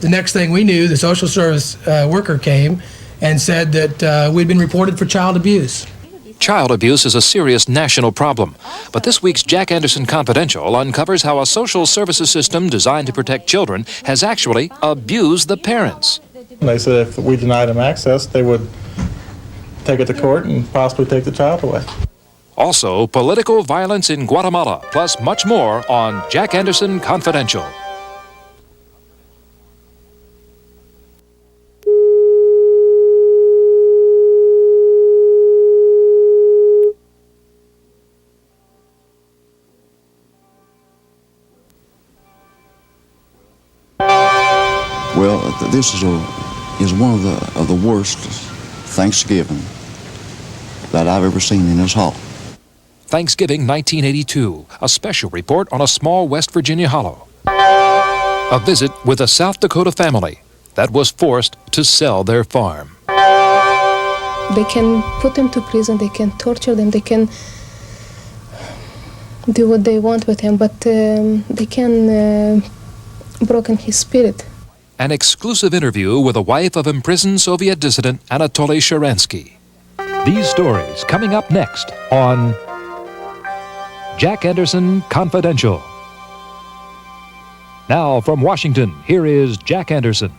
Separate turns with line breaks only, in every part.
The next thing we knew, the social service worker came and said that we'd been reported for child abuse.
Child abuse is a serious national problem, but this week's Jack Anderson Confidential uncovers how a social services system designed to protect children has actually abused the parents.
They said if we denied them access, they would take it to court and possibly take the child away.
Also, political violence in Guatemala, plus much more on Jack Anderson Confidential.
Well, this is one of the worst Thanksgiving that I've ever seen in this hall.
Thanksgiving 1982, a special report on a small West Virginia hollow. A visit with a South Dakota family that was forced to sell their farm.
They can put them to prison, they can torture them, they can do what they want with him, but they can broken his spirit.
An exclusive interview with a wife of imprisoned Soviet dissident Anatoly Sharansky. These stories coming up next on Jack Anderson Confidential. Now from Washington, here is Jack Anderson.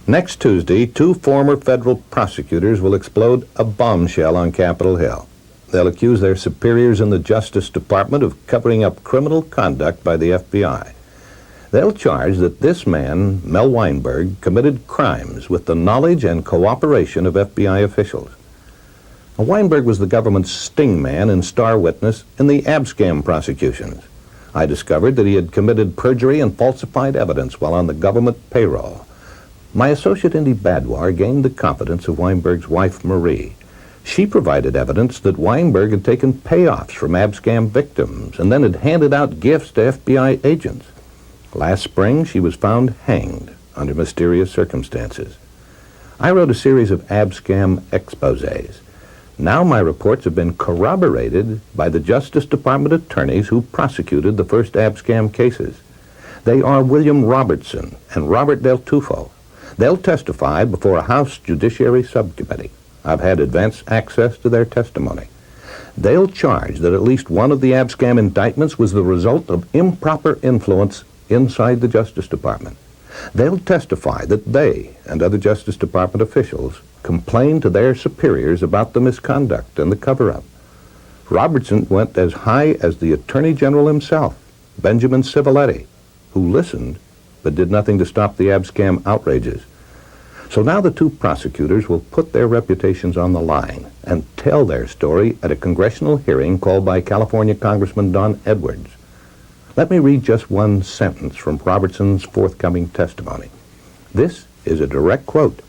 Next Tuesday, 2 former federal prosecutors will explode a bombshell on Capitol Hill. They'll accuse their superiors in the Justice Department of covering up criminal conduct by the FBI. They'll charge that this man, Mel Weinberg, committed crimes with the knowledge and cooperation of FBI officials. Now, Weinberg was the government's sting man and star witness in the Abscam prosecutions. I discovered that he had committed perjury and falsified evidence while on the government payroll. My associate Indy Badwar gained the confidence of Weinberg's wife, Marie. She provided evidence that Weinberg had taken payoffs from Abscam victims and then had handed out gifts to FBI agents. Last spring, she was found hanged under mysterious circumstances. I wrote a series of Abscam exposés. Now my reports have been corroborated by the Justice Department attorneys who prosecuted the first Abscam cases. They are William Robertson and Robert Del Tufo. They'll testify before a House Judiciary Subcommittee. I've had advance access to their testimony. They'll charge that at least one of the Abscam indictments was the result of improper influence inside the Justice Department. They'll testify that they and other Justice Department officials complained to their superiors about the misconduct and the cover-up. Robertson went as high as the Attorney General himself, Benjamin Civiletti, who listened but did nothing to stop the Abscam outrages. So now the 2 prosecutors will put their reputations on the line and tell their story at a congressional hearing called by California Congressman Don Edwards. Let me read just one sentence from Robertson's forthcoming testimony. This is a direct quote.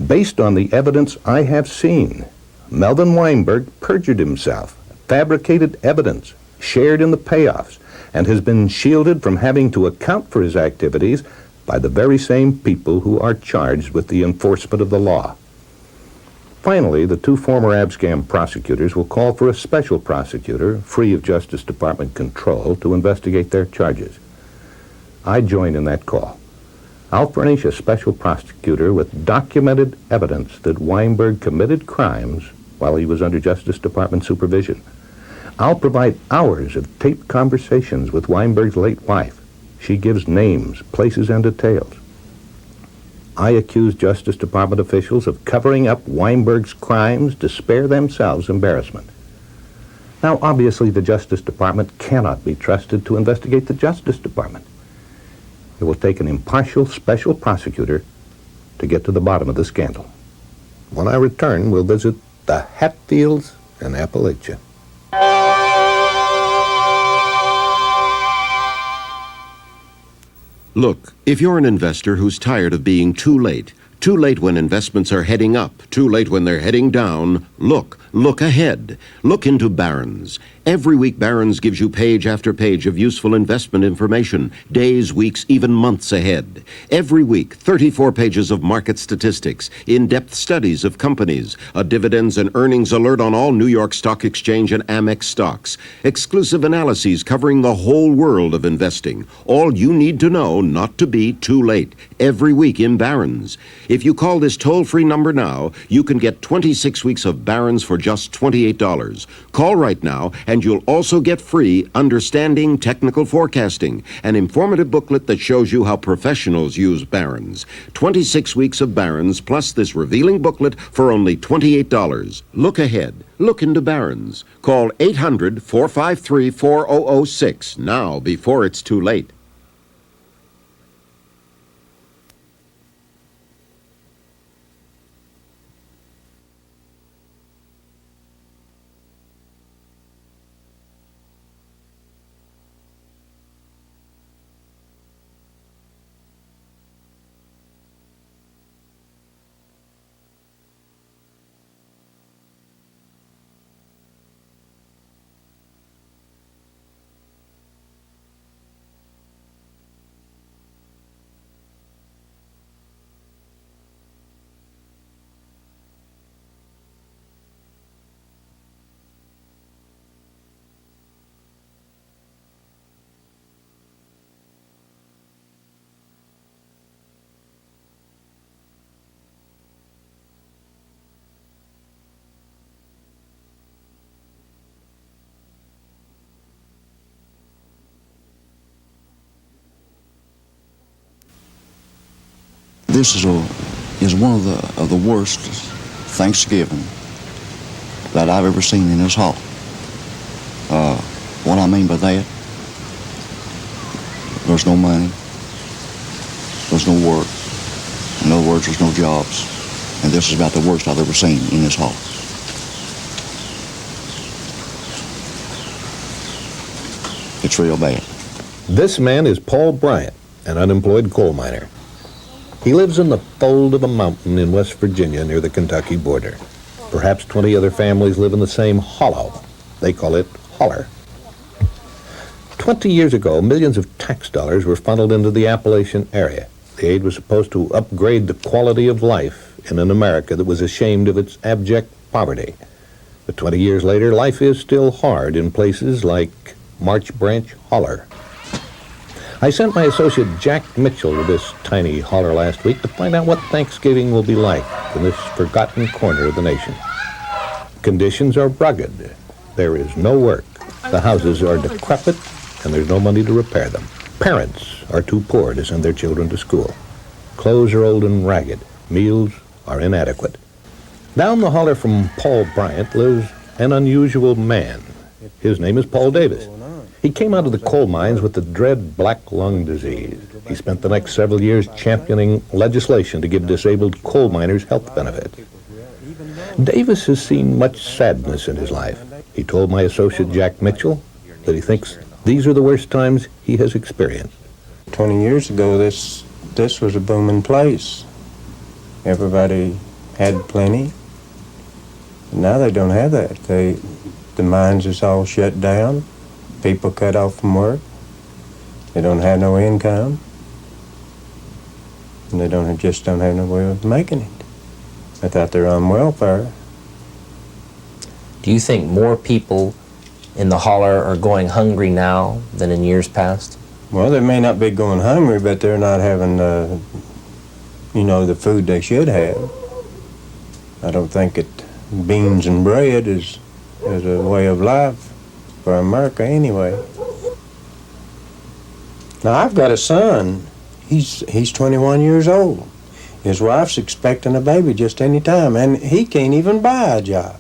Based on the evidence I have seen, Melvin Weinberg perjured himself, fabricated evidence, shared in the payoffs, and has been shielded from having to account for his activities by the very same people who are charged with the enforcement of the law. Finally, the 2 former Abscam prosecutors will call for a special prosecutor, free of Justice Department control, to investigate their charges. I join in that call. I'll furnish a special prosecutor with documented evidence that Weinberg committed crimes while he was under Justice Department supervision. I'll provide hours of taped conversations with Weinberg's late wife. She gives names, places, and details. I accuse Justice Department officials of covering up Weinberg's crimes to spare themselves embarrassment. Now, obviously, the Justice Department cannot be trusted to investigate the Justice Department. It will take an impartial special prosecutor to get to the bottom of the scandal. When I return, we'll visit the Hatfields in Appalachia.
Look, if you're an investor who's tired of being too late when investments are heading up, too late when they're heading down, look ahead. Look into Barron's. Every week, Barron's gives you page after page of useful investment information, days, weeks, even months ahead. Every week, 34 pages of market statistics, in-depth studies of companies, a dividends and earnings alert on all New York Stock Exchange and Amex stocks, exclusive analyses covering the whole world of investing. All you need to know not to be too late. Every week in Barron's. If you call this toll-free number now, you can get 26 weeks of Barron's for just $28. Call right now, and you'll also get free Understanding Technical Forecasting, an informative booklet that shows you how professionals use Barron's. 26 weeks of Barron's plus this revealing booklet for only $28. Look ahead. Look into Barron's. Call 800-453-4006 now before it's too late.
This is one of the worst Thanksgiving that I've ever seen in this hall. What I mean by that, there's no money, there's no work. In other words, there's no jobs. And this is about the worst I've ever seen in this hall. It's real bad.
This man is Paul Bryant, an unemployed coal miner. He lives in the fold of a mountain in West Virginia near the Kentucky border. Perhaps 20 other families live in the same hollow. They call it holler. 20 years ago, millions of tax dollars were funneled into the Appalachian area. The aid was supposed to upgrade the quality of life in an America that was ashamed of its abject poverty. But 20 years later, life is still hard in places like March Branch Holler. I sent my associate Jack Mitchell to this tiny holler last week to find out what Thanksgiving will be like in this forgotten corner of the nation. Conditions are rugged. There is no work. The houses are decrepit, and there's no money to repair them. Parents are too poor to send their children to school. Clothes are old and ragged. Meals are inadequate. Down the holler from Paul Bryant lives an unusual man. His name is Paul Davis. He came out of the coal mines with the dread black lung disease. He spent the next several years championing legislation to give disabled coal miners health benefits. Davis has seen much sadness in his life. He told my associate Jack Mitchell that he thinks these are the worst times he has experienced.
20 years ago, this was a booming place. Everybody had plenty. Now they don't have that. The mines is all shut down. People cut off from work. They don't have no income. And they just don't have no way of making it. I thought they're on welfare.
Do you think more people in the holler are going hungry now than in years past?
Well, they may not be going hungry, but they're not having, the food they should have. I don't think beans and bread is a way of life for America anyway. Now, I've got a son. He's 21 years old. His wife's expecting a baby just any time, and he can't even buy a job.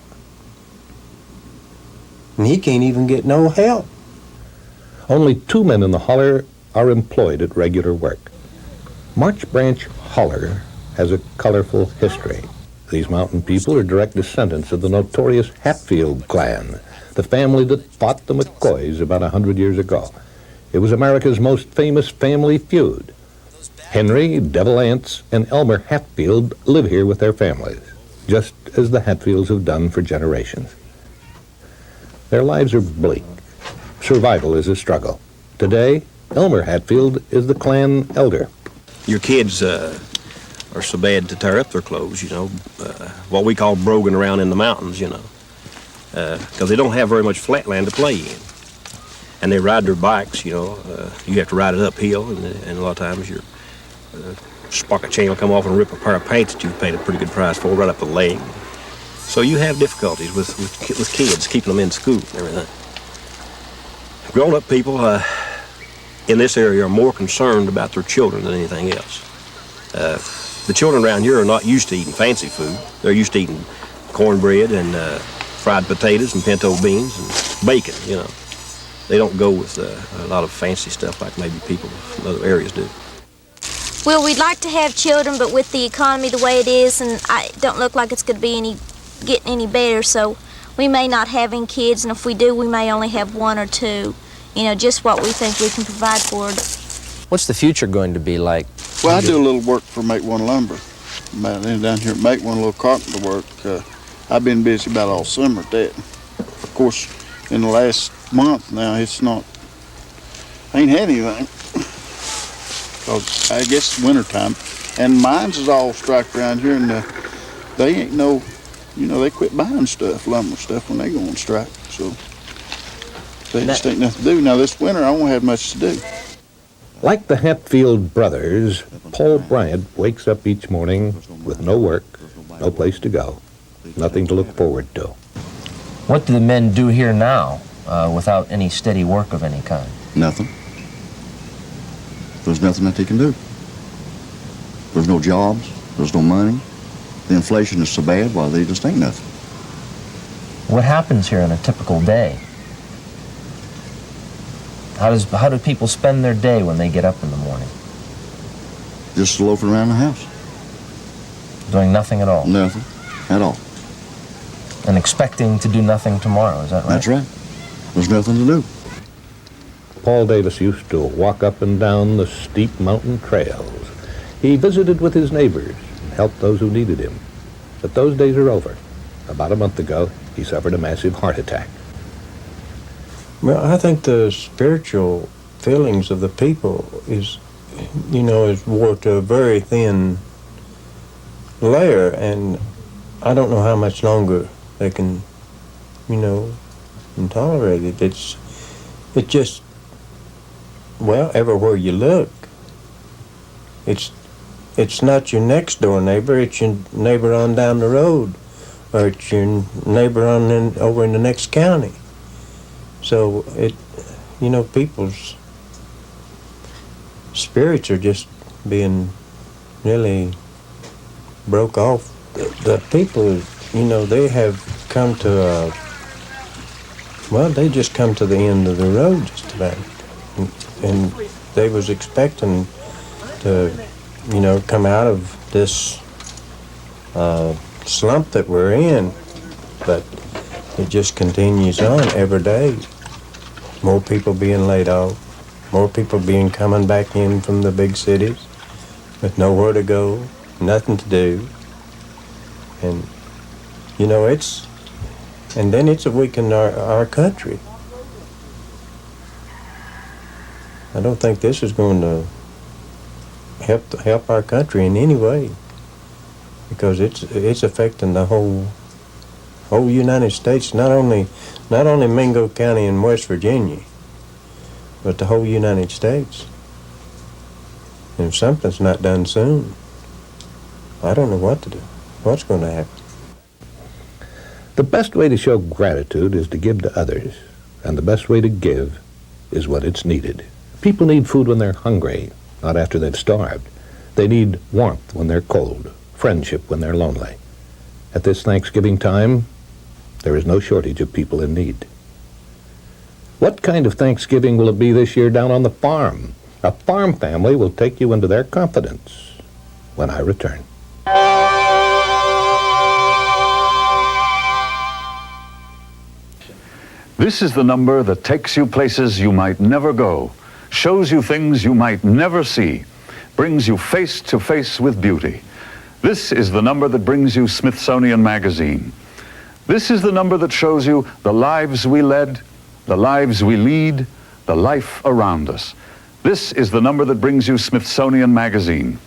And he can't even get no help.
Only 2 men in the holler are employed at regular work. March Branch Holler has a colorful history. These mountain people are direct descendants of the notorious Hatfield clan, the family that fought the McCoys about 100 years ago. It was America's most famous family feud. Henry, Devil Anse, and Elmer Hatfield live here with their families, just as the Hatfields have done for generations. Their lives are bleak. Survival is a struggle. Today, Elmer Hatfield is the clan elder.
Your kids are so bad to tear up their clothes, you know, what we call brogan around in the mountains, you know, because they don't have very much flat land to play in. And they ride their bikes, you know, you have to ride it uphill, and a lot of times your sprocket chain will come off and rip a pair of pants that you've paid a pretty good price for right up the leg. So you have difficulties with kids, keeping them in school and everything. Grown-up people in this area are more concerned about their children than anything else. The children around here are not used to eating fancy food. They're used to eating cornbread and fried potatoes and pinto beans and bacon, you know. They don't go with a lot of fancy stuff like maybe people from other areas do.
Well, we'd like to have children, but with the economy the way it is, and I don't look like it's going to be getting any better, so we may not have any kids, and if we do, we may only have one or two. You know, just what we think we can provide for it.
What's the future going to be like?
Well, I do a little work for Make One Lumber. Down here at Make One, a little carpenter work. I've been busy about all summer at that. Of course, in the last month now, it's not, I ain't had anything. Because I guess it's wintertime. And mines is all strike around here, and they ain't no, you know, they quit buying stuff, lumber stuff, when they go on strike. So they just ain't nothing to do. Now this winter, I won't have much to do.
Like the Hatfield brothers, Paul Bryant wakes up each morning with no work, no place to go, nothing to look forward to.
What do the men do here now without any steady work of any kind?
Nothing. There's nothing that they can do. There's no jobs, there's no money. The inflation is so bad, well, they just ain't nothing.
What happens here on a typical day? How do people spend their day when they get up in the morning?
Just loafing around the house.
Doing nothing at all?
Nothing at all.
And expecting to do nothing tomorrow, is that right?
That's right. There's nothing to do.
Paul Davis used to walk up and down the steep mountain trails. He visited with his neighbors and helped those who needed him. But those days are over. About a month ago, he suffered a massive heart attack.
Well, I think the spiritual feelings of the people is wore to a very thin layer, and I don't know how much longer they can, tolerate it. It just, well, everywhere you look, it's not your next door neighbor, it's your neighbor on down the road, or it's your neighbor over in the next county. So people's spirits are just being really broke off. The people, they have come to they just come to the end of the road just about. And they was expecting to, come out of this slump that we're in, but it just continues on every day. More people being laid off, more people coming back in from the big cities with nowhere to go, nothing to do. And, it's weakened our country. I don't think this is going to help our country in any way, because it's affecting the whole United States, not only Mingo County in West Virginia, but the whole United States. And if something's not done soon, I don't know what to do. What's going to happen?
The best way to show gratitude is to give to others, and the best way to give is when it's needed. People need food when they're hungry, not after they've starved. They need warmth when they're cold, friendship when they're lonely. At this Thanksgiving time, there is no shortage of people in need. What kind of Thanksgiving will it be this year down on the farm? A farm family will take you into their confidence when I return.
This is the number that takes you places you might never go, shows you things you might never see, brings you face to face with beauty. This is the number that brings you Smithsonian Magazine. This is the number that shows you the lives we led, the lives we lead, the life around us. This is the number that brings you Smithsonian Magazine.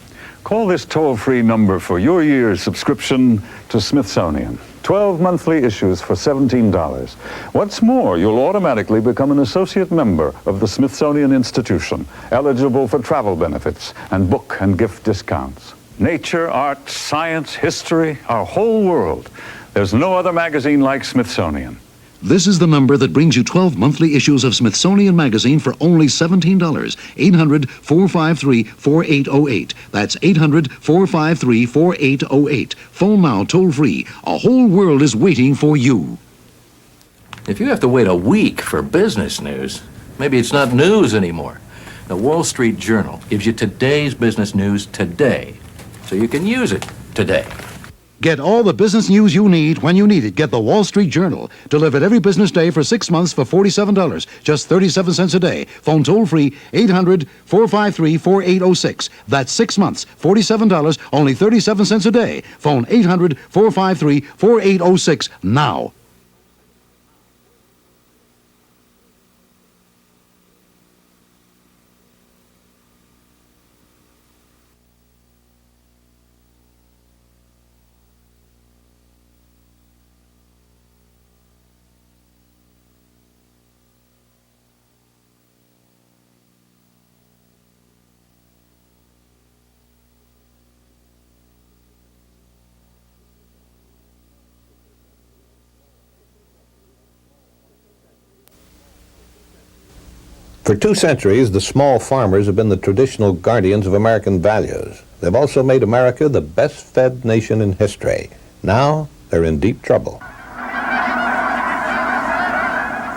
Call this toll-free number for your year's subscription to Smithsonian. 12 monthly issues for $17. What's more, you'll automatically become an associate member of the Smithsonian Institution, eligible for travel benefits and book and gift discounts. Nature, art, science, history, our whole world. There's no other magazine like Smithsonian.
This is the number that brings you 12 monthly issues of Smithsonian Magazine for only $17. 800-453-4808. That's 800-453-4808. Phone now, toll-free. A whole world is waiting for you.
If you have to wait a week for business news, maybe it's not news anymore. The Wall Street Journal gives you today's business news today, so you can use it today.
Get all the business news you need when you need it. Get the Wall Street Journal. Delivered every business day for 6 months for $47. Just 37 cents a day. Phone toll-free 800-453-4806. That's 6 months, $47, only 37 cents a day. Phone 800-453-4806 now.
For 2 centuries, the small farmers have been the traditional guardians of American values. They've also made America the best-fed nation in history. Now, they're in deep trouble.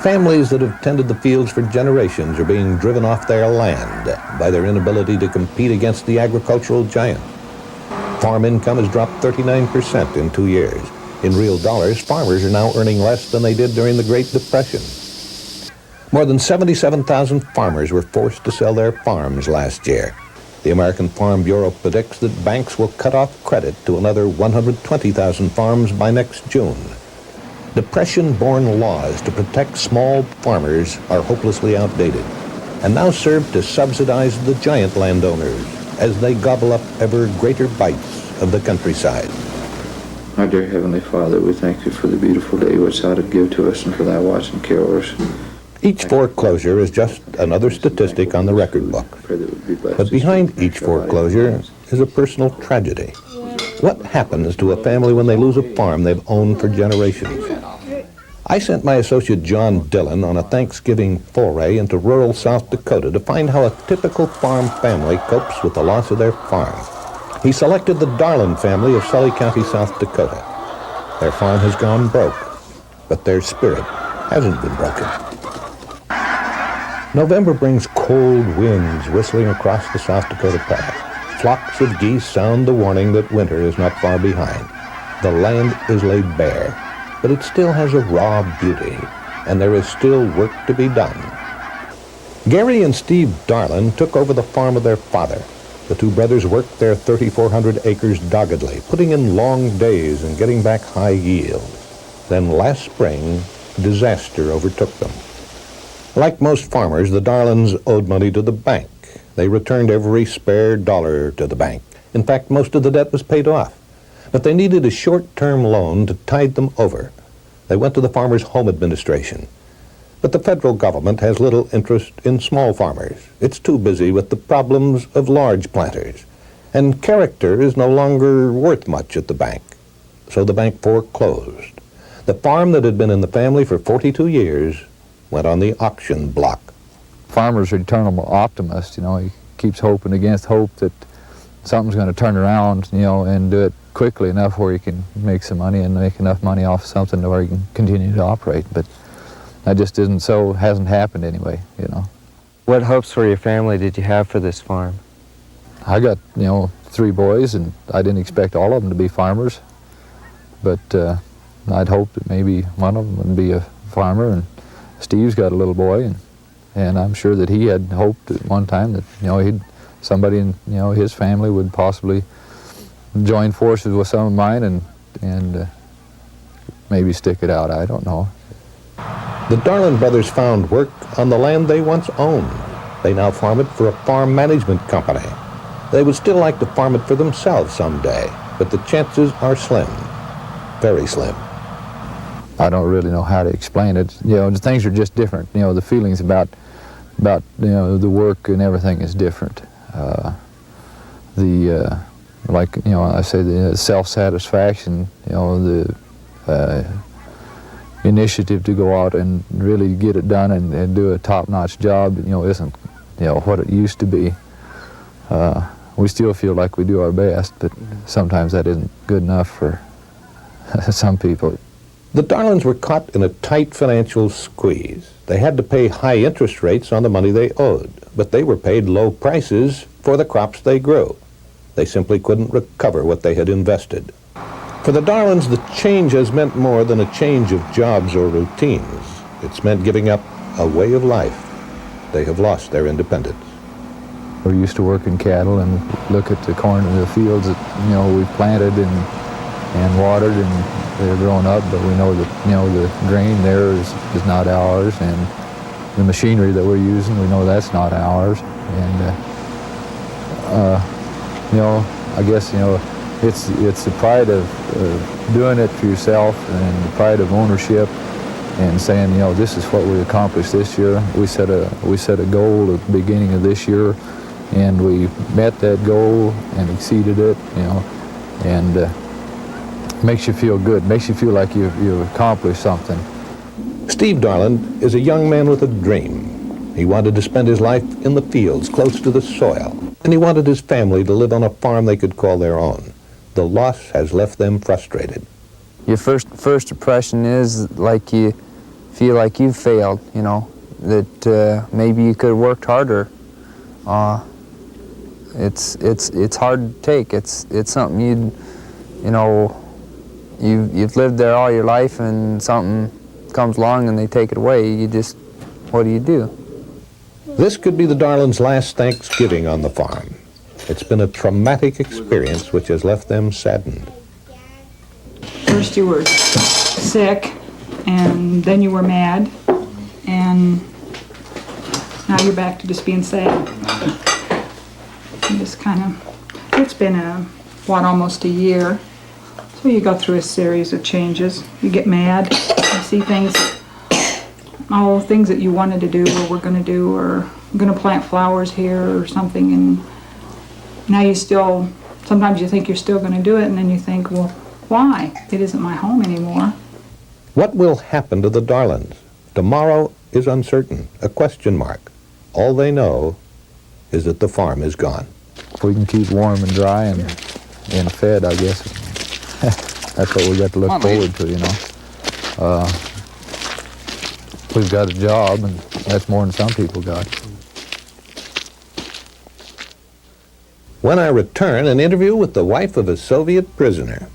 Families that have tended the fields for generations are being driven off their land by their inability to compete against the agricultural giant. Farm income has dropped 39% in 2 years. In real dollars, farmers are now earning less than they did during the Great Depression. More than 77,000 farmers were forced to sell their farms last year. The American Farm Bureau predicts that banks will cut off credit to another 120,000 farms by next June. Depression-born laws to protect small farmers are hopelessly outdated and now serve to subsidize the giant landowners as they gobble up ever greater bites of the countryside.
Our dear Heavenly Father, we thank you for the beautiful day which thou didst give to us and for thy watch and care over us.
Each foreclosure is just another statistic on the record book. But behind each foreclosure is a personal tragedy. What happens to a family when they lose a farm they've owned for generations? I sent my associate John Dillon on a Thanksgiving foray into rural South Dakota to find how a typical farm family copes with the loss of their farm. He selected the Darlin family of Sully County, South Dakota. Their farm has gone broke, but their spirit hasn't been broken. November brings cold winds whistling across the South Dakota pass. Flocks of geese sound the warning that winter is not far behind. The land is laid bare, but it still has a raw beauty, and there is still work to be done. Gary and Steve Darlin took over the farm of their father. The two brothers worked their 3,400 acres doggedly, putting in long days and getting back high yield. Then last spring, disaster overtook them. Like most farmers, the Darlins owed money to the bank. They returned every spare dollar to the bank. In fact, most of the debt was paid off. But they needed a short-term loan to tide them over. They went to the Farmers Home Administration. But the federal government has little interest in small farmers. It's too busy with the problems of large planters. And character is no longer worth much at the bank. So the bank foreclosed. The farm that had been in the family for 42 years went on the auction block.
Farmer's eternal optimist, you know, he keeps hoping against hope that something's going to turn around, you know, and do it quickly enough where he can make some money and make enough money off something to where he can continue to operate. But that just hasn't happened anyway, you know.
What hopes for your family did you have for this farm?
I got, you know, 3 boys, and I didn't expect all of them to be farmers. But I'd hoped that maybe one of them would be a farmer, and Steve's got a little boy, and I'm sure that he had hoped at one time that, you know, somebody in, you know, his family would possibly join forces with some of mine and maybe stick it out. I don't know.
The Darlin brothers found work on the land they once owned. They now farm it for a farm management company. They would still like to farm it for themselves someday, but the chances are slim, very slim.
I don't really know how to explain it. You know, the things are just different. You know, the feelings about you know, the work and everything is different. Like, you know, I say the self-satisfaction, you know, the initiative to go out and really get it done and do a top-notch job, you know, isn't, you know, what it used to be. We still feel like we do our best, but sometimes that isn't good enough for some people.
The Darlins were caught in a tight financial squeeze. They had to pay high interest rates on the money they owed, but they were paid low prices for the crops they grew. They simply couldn't recover what they had invested. For the Darlins, the change has meant more than a change of jobs or routines. It's meant giving up a way of life. They have lost their independence.
We're used to working cattle and look at the corn in the fields that, you know, we've planted and watered and they're growing up, but we know that, you know, the grain there is not ours, and the machinery that we're using, we know that's not ours. And you know, I guess, you know, it's the pride of doing it for yourself and the pride of ownership and saying, you know, this is what we accomplished this year. We set a goal at the beginning of this year, and we met that goal and exceeded it, you know, and makes you feel good, makes you feel like you've accomplished something.
Steve Darlin is a young man with a dream. He wanted to spend his life in the fields, close to the soil, and he wanted his family to live on a farm they could call their own. The loss has left them frustrated.
Your first impression is like you feel like you've failed, you know, that maybe you could have worked harder. It's hard to take. It's something you know, you've lived there all your life, and something comes along and they take it away. You just, what do you do?
This could be the Darlins' last Thanksgiving on the farm. It's been a traumatic experience which has left them saddened.
First you were sick, and then you were mad, and now you're back to just being sad. You just kind of, it's been almost a year. So you go through a series of changes. You get mad, you see things that you wanted to do or were going to do, or I'm going to plant flowers here or something, and now you still, sometimes you think you're still going to do it, and then you think, well, why? It isn't my home anymore.
What will happen to the Darlins? Tomorrow is uncertain, a question mark. All they know is that the farm is gone.
If we can keep warm and dry and fed, I guess, that's what we got to look forward to, you know. We've got a job, and that's more than some people got.
When I return, an interview with the wife of a Soviet prisoner.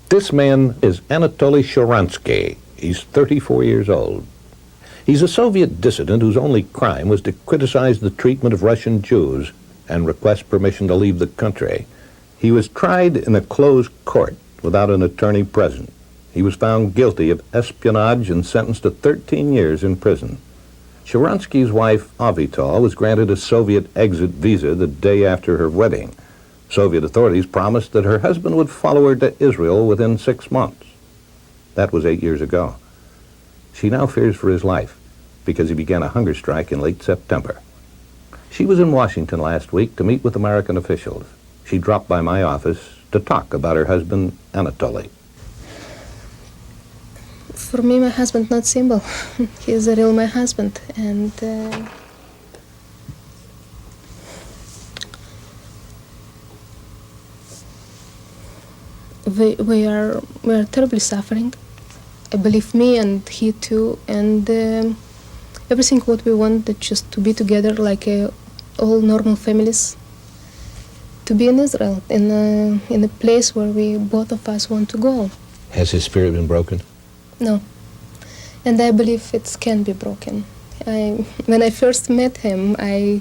This man is Anatoly Sharansky. He's 34 years old. He's a Soviet dissident whose only crime was to criticize the treatment of Russian Jews and request permission to leave the country. He was tried in a closed court without an attorney present. He was found guilty of espionage and sentenced to 13 years in prison. Sharansky's wife, Avital, was granted a Soviet exit visa the day after her wedding. Soviet authorities promised that her husband would follow her to Israel within 6 months. That was 8 years ago. She now fears for his life because he began a hunger strike in late September. She was in Washington last week to meet with American officials. She dropped by my office to talk about her husband, Anatoly.
For me, my husband not symbol. He is a real my husband, and we are terribly suffering. I believe me and he too, and everything what we want is just to be together like all normal families. To be in Israel, in a place where we both of us want to go.
Has his spirit been broken?
No, and I believe it can be broken. When I first met him, I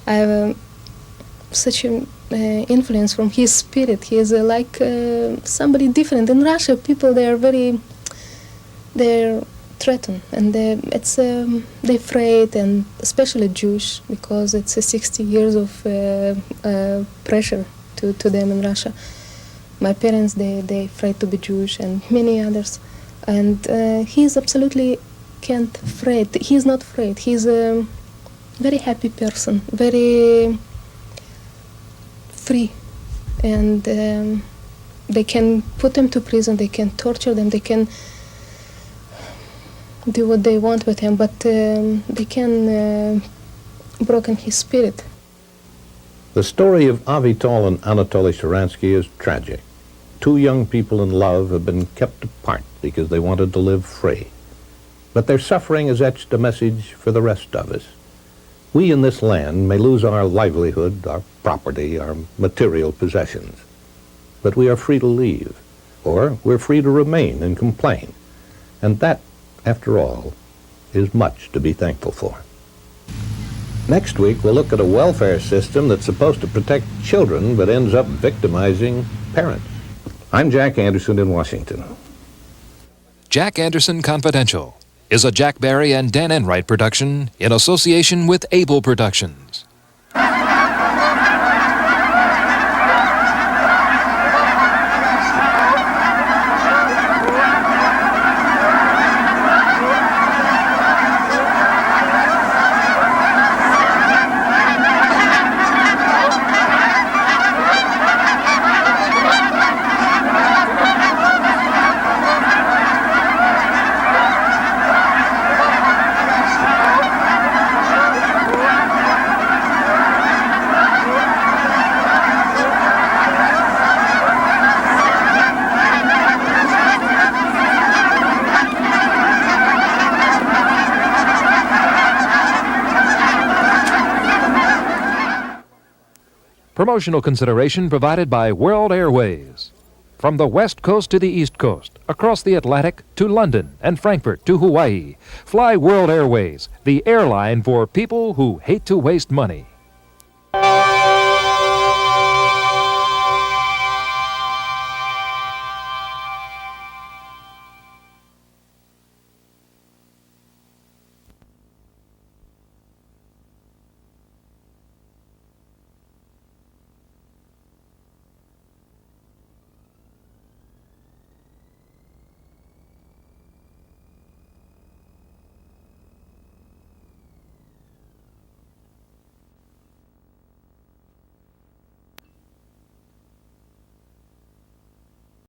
have such an influence from his spirit. He is like somebody different. In Russia, people they're threatened, and they're afraid, and especially Jewish, because it's 60 years of pressure to them in Russia. My parents, they afraid to be Jewish, and many others. And he's absolutely can't afraid. He's not afraid. He's a very happy person, very free. And they can put them to prison, they can torture them, they can do what they want with him, but they can broken his spirit.
The story of Avital and Anatoly Sharansky is tragic. Two young people in love have been kept apart because they wanted to live free. But their suffering has etched a message for the rest of us. We in this land may lose our livelihood, our property, our material possessions, but we are free to leave, or we're free to remain and complain. And that, after all, is much to be thankful for. Next week, we'll look at a welfare system that's supposed to protect children but ends up victimizing parents. I'm Jack Anderson in Washington.
Jack Anderson Confidential is a Jack Barry and Dan Enright production in association with Able Productions. Promotional consideration provided by World Airways. From the West Coast to the East Coast, across the Atlantic to London and Frankfurt to Hawaii, fly World Airways, the airline for people who hate to waste money.